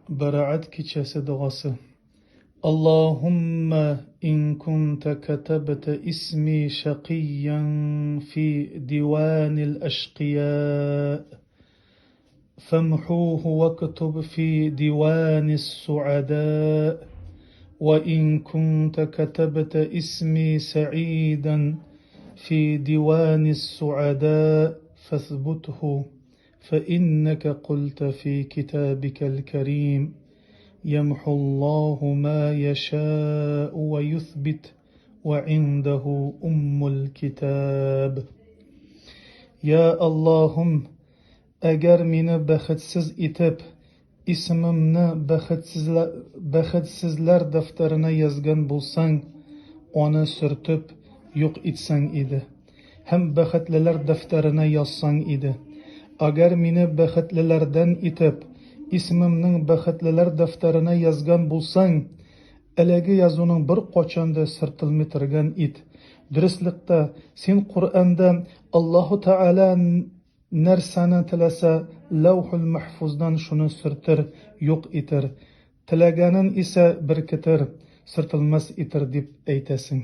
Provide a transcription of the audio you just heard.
Baraat kechasi duosi. اللهم إن كنت كتبت اسمي شقيا في ديوان الأشقياء فامحوه واكتب في ديوان السعداء، وإن كنت كتبت اسمي سعيدا في ديوان السعداء فاثبته، فإنك قلت في كتابك الكريم: يمحو الله ما يشاء ويثبت وعنده أم الكتاب. يا اللهم agar meni baxtsiz etib ismimni baxtsizlar daftarina yozgan bo'lsang, uni surtib yo'q etsang edi, ham baxtlilar daftarina yozsang edi. Agar meni baxtlilardan etib ismimning baxtlilar daftarina yozgan bo'lsang, alagi yozuning bir qochonda sirtilmitirgan et. Durustlikda sen Qur'onda Alloh taolo narsani tilasa lavhul mahfuzdan shuni sirtir, yo'q etir, tilaganin esa berkitir, sirtilmas etir deb aytasin.